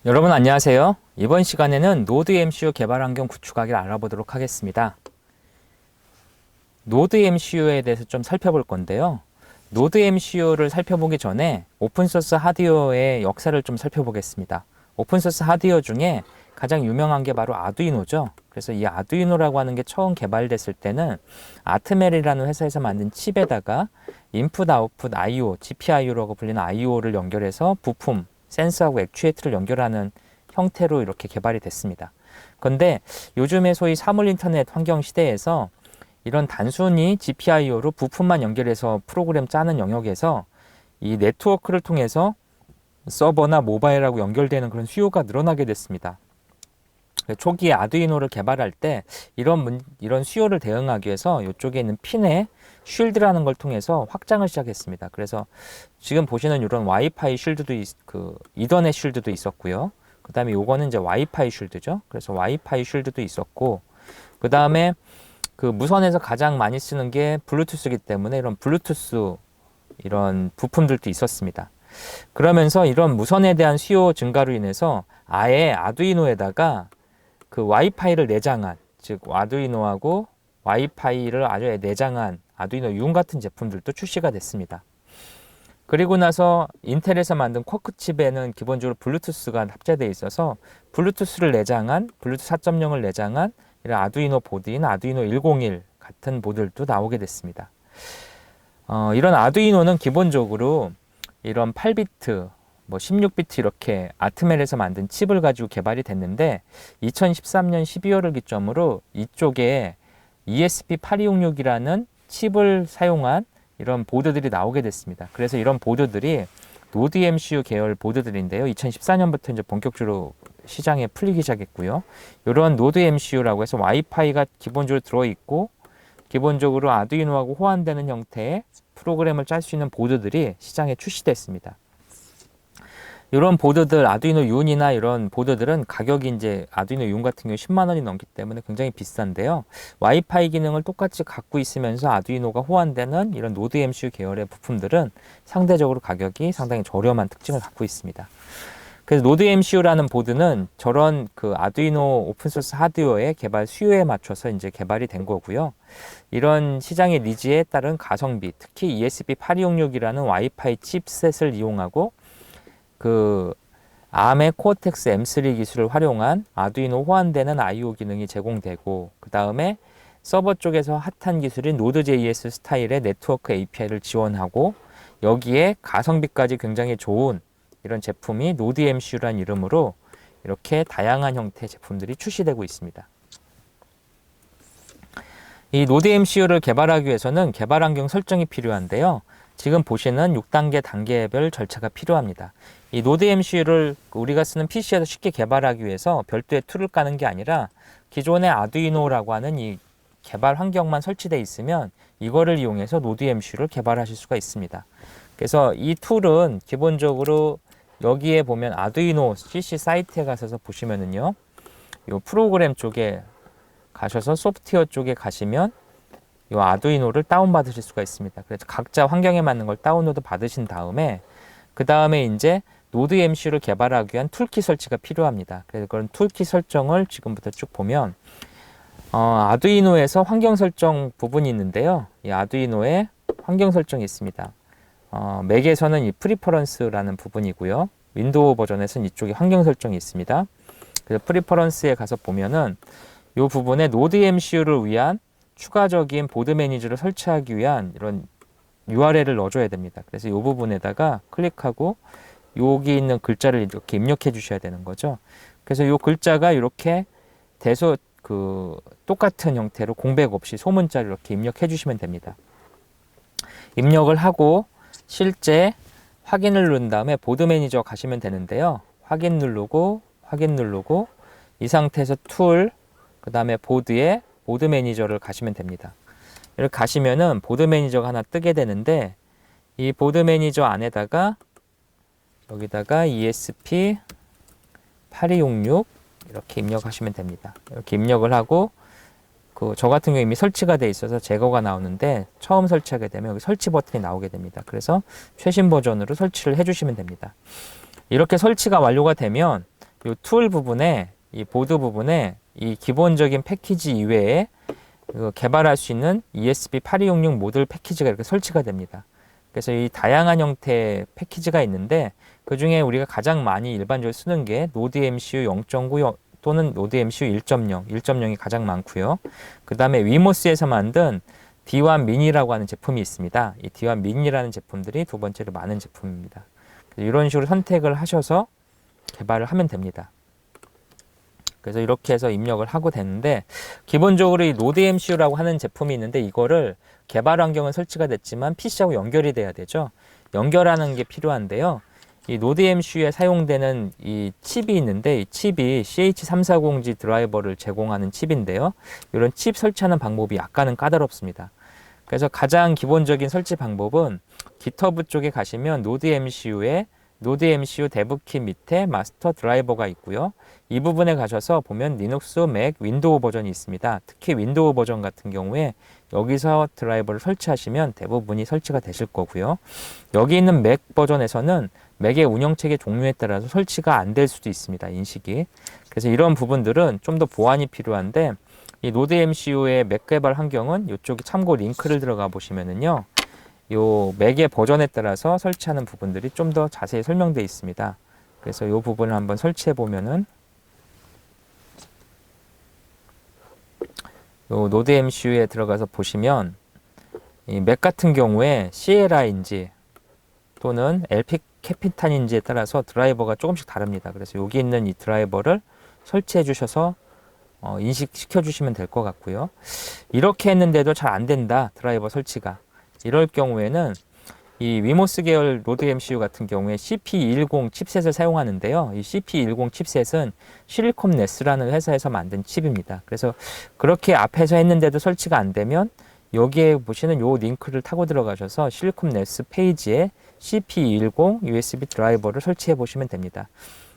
여러분 안녕하세요. 이번 시간에는 노드 MCU 개발 환경 구축하기를 알아보도록 하겠습니다. 노드 MCU에 대해서 좀 살펴볼 건데요. 노드 MCU를 살펴보기 전에 오픈소스 하드웨어의 역사를 좀 살펴보겠습니다. 오픈소스 하드웨어 중에 가장 유명한 게 바로 아두이노죠. 그래서 이 아두이노라고 하는 게 처음 개발됐을 때는 아트멜이라는 회사에서 만든 칩에다가 인풋, 아웃풋, IO, GPIO라고 불리는 IO를 연결해서 부품, 센서하고 액추에이터를 연결하는 형태로 이렇게 개발이 됐습니다. 그런데 요즘에 소위 사물 인터넷 환경 시대에서 이런 단순히 GPIO로 부품만 연결해서 프로그램 짜는 영역에서 이 네트워크를 통해서 서버나 모바일하고 연결되는 그런 수요가 늘어나게 됐습니다. 초기에 아두이노를 개발할 때 이런 수요를 대응하기 위해서 이쪽에 있는 핀에 쉴드라는 걸 통해서 확장을 시작했습니다. 그래서 지금 보시는 이런 와이파이 쉴드도 이더넷 쉴드도 있었고요. 그 다음에 요거는 이제 와이파이 쉴드죠. 그래서 와이파이 쉴드도 있었고, 그 다음에 그 무선에서 가장 많이 쓰는 게 블루투스이기 때문에 이런 블루투스 이런 부품들도 있었습니다. 그러면서 이런 무선에 대한 수요 증가로 인해서 아예 아두이노에다가 그 와이파이를 내장한, 즉 아두이노하고 와이파이를 아주 내장한 아두이노 윤 같은 제품들도 출시가 됐습니다. 그리고 나서 인텔에서 만든 쿼크 칩에는 기본적으로 블루투스가 합재되어 있어서 블루투스를 내장한, 블루투스 4.0을 내장한 이런 아두이노 보드인 아두이노 101 같은 보드들도 나오게 됐습니다. 이런 아두이노는 기본적으로 이런 8비트, 16비트 이렇게 아트멜에서 만든 칩을 가지고 개발이 됐는데 2013년 12월을 기점으로 이쪽에 ESP8266이라는 칩을 사용한 이런 보드들이 나오게 됐습니다. 그래서 이런 보드들이 노드 MCU 계열 보드들인데요. 2014년부터 이제 본격적으로 시장에 풀리기 시작했고요. 이런 노드 MCU라고 해서 와이파이가 기본적으로 들어있고 기본적으로 아두이노하고 호환되는 형태의 프로그램을 짤 수 있는 보드들이 시장에 출시됐습니다. 이런 보드들, 아두이노 윤이나 이런 보드들은 가격이 이제 아두이노 윤 같은 경우 10만 원이 넘기 때문에 굉장히 비싼데요. 와이파이 기능을 똑같이 갖고 있으면서 아두이노가 호환되는 이런 노드 MCU 계열의 부품들은 상대적으로 가격이 상당히 저렴한 특징을 갖고 있습니다. 그래서 노드 MCU라는 보드는 저런 그 아두이노 오픈소스 하드웨어의 개발 수요에 맞춰서 이제 개발이 된 거고요. 이런 시장의 니즈에 따른 가성비, 특히 ESP8266이라는 와이파이 칩셋을 이용하고 그 ARM의 코어텍스 M3 기술을 활용한 아두이노 호환되는 IO 기능이 제공되고, 그 다음에 서버 쪽에서 핫한 기술인 Node.js 스타일의 네트워크 API를 지원하고, 여기에 가성비까지 굉장히 좋은 이런 제품이 노드 MCU라는 이름으로 이렇게 다양한 형태의 제품들이 출시되고 있습니다. 이 노드 MCU를 개발하기 위해서는 개발 환경 설정이 필요한데요. 지금 보시는 6단계 단계별 절차가 필요합니다. 이 노드 MCU를 우리가 쓰는 PC에서 쉽게 개발하기 위해서 별도의 툴을 까는 게 아니라 기존의 아두이노라고 하는 이 개발 환경만 설치되어 있으면 이거를 이용해서 노드 MCU를 개발하실 수가 있습니다. 그래서 이 툴은 기본적으로 여기에 보면 아두이노 CC 사이트에 가셔서 보시면은요, 이 프로그램 쪽에 가셔서 소프트웨어 쪽에 가시면 이 아두이노를 다운받으실 수가 있습니다. 그래서 각자 환경에 맞는 걸 다운로드 받으신 다음에 그 다음에 이제 노드 MCU를 개발하기 위한 툴킷 설치가 필요합니다. 그래서 그런 툴킷 설정을 지금부터 쭉 보면 아두이노에서 환경 설정 부분이 있는데요. 이 아두이노에 환경 설정이 있습니다. 맥에서는 이 프리퍼런스라는 부분이고요. 윈도우 버전에서는 이쪽에 환경 설정이 있습니다. 그래서 프리퍼런스에 가서 보면은 이 부분에 노드 MCU를 위한 추가적인 보드 매니저를 설치하기 위한 이런 URL을 넣어줘야 됩니다. 그래서 이 부분에다가 클릭하고 여기 있는 글자를 이렇게 입력해 주셔야 되는 거죠. 그래서 이 글자가 이렇게 똑같은 형태로 공백 없이 소문자를 이렇게 입력해 주시면 됩니다. 입력을 하고 실제 확인을 누른 다음에 보드 매니저 가시면 되는데요. 확인 누르고 이 상태에서 툴, 그 다음에 보드에 보드 매니저를 가시면 됩니다. 이렇게 가시면은 보드 매니저가 하나 뜨게 되는데 이 보드 매니저 안에다가 여기다가 ESP8266 이렇게 입력하시면 됩니다. 이렇게 입력을 하고 저 같은 경우 이미 설치가 돼 있어서 제거가 나오는데 처음 설치하게 되면 여기 설치 버튼이 나오게 됩니다. 그래서 최신 버전으로 설치를 해주시면 됩니다. 이렇게 설치가 완료가 되면 이 툴 부분에, 이 보드 부분에 이 기본적인 패키지 이외에 개발할 수 있는 ESP8266 모듈 패키지가 이렇게 설치가 됩니다. 그래서 이 다양한 형태의 패키지가 있는데 그 중에 우리가 가장 많이 일반적으로 쓰는 게 노드 MCU 0.9 또는 노드 MCU 1.0, 1.0이 가장 많고요. 그 다음에 위모스에서 만든 D1 미니라고 하는 제품이 있습니다. 이 D1 미니라는 제품들이 두 번째로 많은 제품입니다. 이런 식으로 선택을 하셔서 개발을 하면 됩니다. 그래서 이렇게 해서 입력을 하고 되는데 기본적으로 이 노드 MCU라고 하는 제품이 있는데 이거를 개발 환경은 설치가 됐지만 PC하고 연결이 돼야 되죠. 연결하는 게 필요한데요. 이 노드 MCU에 사용되는 이 칩이 있는데 이 칩이 CH340G 드라이버를 제공하는 칩인데요. 이런 칩 설치하는 방법이 약간은 까다롭습니다. 그래서 가장 기본적인 설치 방법은 GitHub 쪽에 가시면 노드 MCU 데브킷 밑에 마스터 드라이버가 있고요. 이 부분에 가셔서 보면 리눅스, 맥, 윈도우 버전이 있습니다. 특히 윈도우 버전 같은 경우에 여기서 드라이버를 설치하시면 대부분이 설치가 되실 거고요. 여기 있는 맥 버전에서는 맥의 운영체계 종류에 따라서 설치가 안 될 수도 있습니다. 인식이. 그래서 이런 부분들은 좀 더 보완이 필요한데 이 노드 MCU의 맥 개발 환경은 이쪽에 참고 링크를 들어가 보시면은요. 요 맥의 버전에 따라서 설치하는 부분들이 좀 더 자세히 설명되어 있습니다. 그래서 이 부분을 한번 설치해 보면은 요 노드 MCU에 들어가서 보시면 이 맥 같은 경우에 CLI인지 또는 LP 캐피탄인지에 따라서 드라이버가 조금씩 다릅니다. 그래서 여기 있는 이 드라이버를 설치해 주셔서 인식시켜 주시면 될 것 같고요. 이렇게 했는데도 잘 안 된다. 드라이버 설치가. 이럴 경우에는 이 위모스 계열 노드 MCU 같은 경우에 CP10 칩셋을 사용하는데요. 이 CP10 칩셋은 실리콤네스라는 회사에서 만든 칩입니다. 그래서 그렇게 앞에서 했는데도 설치가 안 되면 여기에 보시는 요 링크를 타고 들어가셔서 실리콤네스 페이지에 CP10 USB 드라이버를 설치해 보시면 됩니다.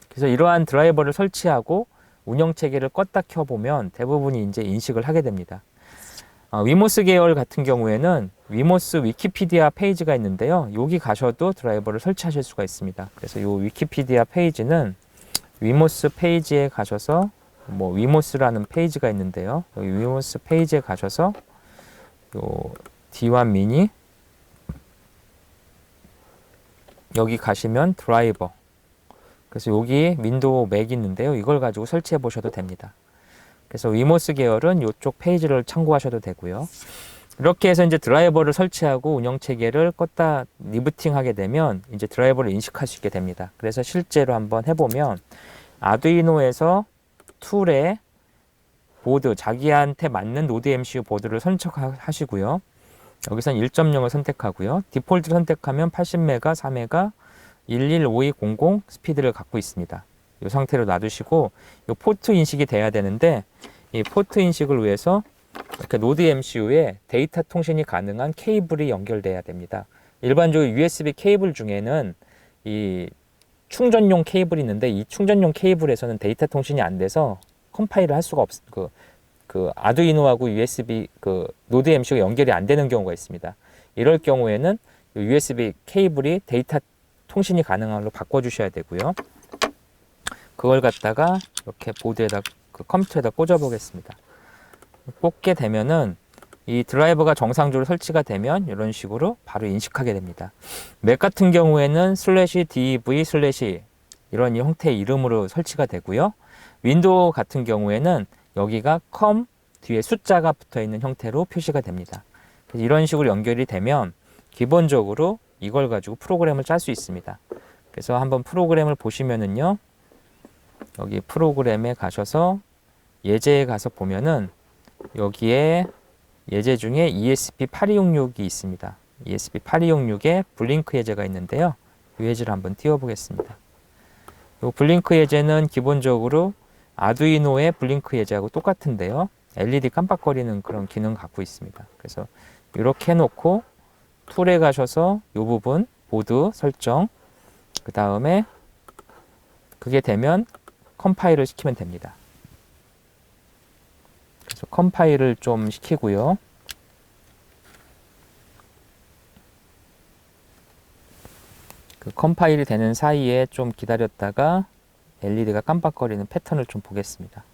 그래서 이러한 드라이버를 설치하고 운영 체계를 껐다 켜보면 대부분이 이제 인식을 하게 됩니다. 위모스 계열 같은 경우에는 위모스 위키피디아 페이지가 있는데요. 여기 가셔도 드라이버를 설치하실 수가 있습니다. 그래서 이 위키피디아 페이지는 위모스 페이지에 가셔서 위모스라는 페이지가 있는데요. 여기 위모스 페이지에 가셔서 요 D1 미니 여기 가시면 드라이버 그래서 여기 윈도우 맥이 있는데요. 이걸 가지고 설치해 보셔도 됩니다. 그래서 위모스 계열은 이쪽 페이지를 참고하셔도 되고요. 이렇게 해서 이제 드라이버를 설치하고 운영 체계를 껐다 리부팅 하게 되면 이제 드라이버를 인식할 수 있게 됩니다. 그래서 실제로 한번 해보면 아두이노에서 툴에 보드, 자기한테 맞는 노드 MCU 보드를 선택하시고요. 여기선 1.0을 선택하고요. 디폴트를 선택하면 80메가, 4메가, 115200 스피드를 갖고 있습니다. 이 상태로 놔두시고 이 포트 인식이 돼야 되는데 이 포트 인식을 위해서 이렇게 노드 MCU에 데이터 통신이 가능한 케이블이 연결돼야 됩니다. 일반적으로 USB 케이블 중에는 이 충전용 케이블이 있는데 이 충전용 케이블에서는 데이터 통신이 안 돼서 컴파일을 할 수가 그 아두이노하고 USB 노드 MCU가 연결이 안 되는 경우가 있습니다. 이럴 경우에는 USB 케이블이 데이터 통신이 가능한 걸로 바꿔주셔야 되고요. 그걸 갖다가 이렇게 보드에다 컴퓨터에다 꽂아 보겠습니다. 꽂게 되면은 이 드라이버가 정상적으로 설치가 되면 이런 식으로 바로 인식하게 됩니다. 맥 같은 경우에는 /dev/ 이런 형태의 이름으로 설치가 되고요. 윈도우 같은 경우에는 여기가 컴 뒤에 숫자가 붙어 있는 형태로 표시가 됩니다. 그래서 이런 식으로 연결이 되면 기본적으로 이걸 가지고 프로그램을 짤 수 있습니다. 그래서 한번 프로그램을 보시면은요. 여기 프로그램에 가셔서 예제에 가서 보면은 여기에 예제 중에 ESP8266이 있습니다. ESP8266에 블링크 예제가 있는데요. 이 예제를 한번 띄워보겠습니다. 이 블링크 예제는 기본적으로 아두이노의 블링크 예제하고 똑같은데요. LED 깜빡거리는 그런 기능 갖고 있습니다. 그래서 이렇게 해놓고 툴에 가셔서 이 부분 보드 설정 그 다음에 그게 되면 컴파일을 시키면 됩니다. 그래서 컴파일을 좀 시키고요. 그 컴파일이 되는 사이에 좀 기다렸다가 LED가 깜빡거리는 패턴을 좀 보겠습니다.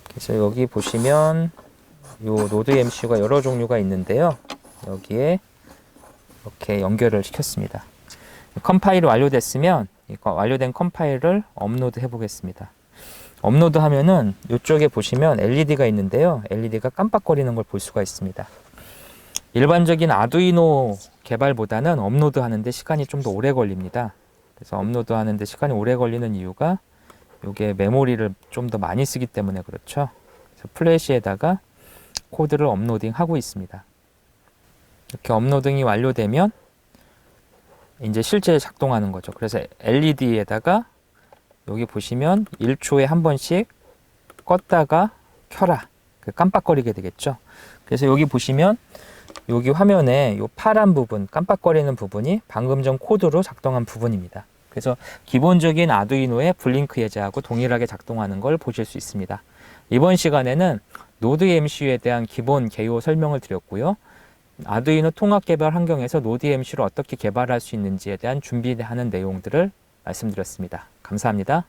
그래서 여기 보시면 요 노드 MCU가 여러 종류가 있는데요. 여기에 이렇게 연결을 시켰습니다. 컴파일이 완료됐으면 이거 완료된 컴파일을 업로드 해 보겠습니다. 업로드 하면은 이쪽에 보시면 LED가 있는데요. LED가 깜빡거리는 걸 볼 수가 있습니다. 일반적인 아두이노 개발보다는 업로드 하는데 시간이 좀 더 오래 걸립니다. 그래서 업로드 하는데 시간이 오래 걸리는 이유가 이게 메모리를 좀 더 많이 쓰기 때문에 그렇죠. 그래서 플래시에다가 코드를 업로딩 하고 있습니다. 이렇게 업로딩이 완료되면 이제 실제 작동하는 거죠. 그래서 LED에다가 여기 보시면 1초에 한 번씩 껐다가 켜라. 깜빡거리게 되겠죠. 그래서 여기 보시면 여기 화면에 이 파란 부분, 깜빡거리는 부분이 방금 전 코드로 작동한 부분입니다. 그래서 기본적인 아두이노의 블링크 예제하고 동일하게 작동하는 걸 보실 수 있습니다. 이번 시간에는 노드 MCU에 대한 기본 개요 설명을 드렸고요. 아두이노 통합 개발 환경에서 노드 MCU를 어떻게 개발할 수 있는지에 대한 준비하는 내용들을 말씀드렸습니다. 감사합니다.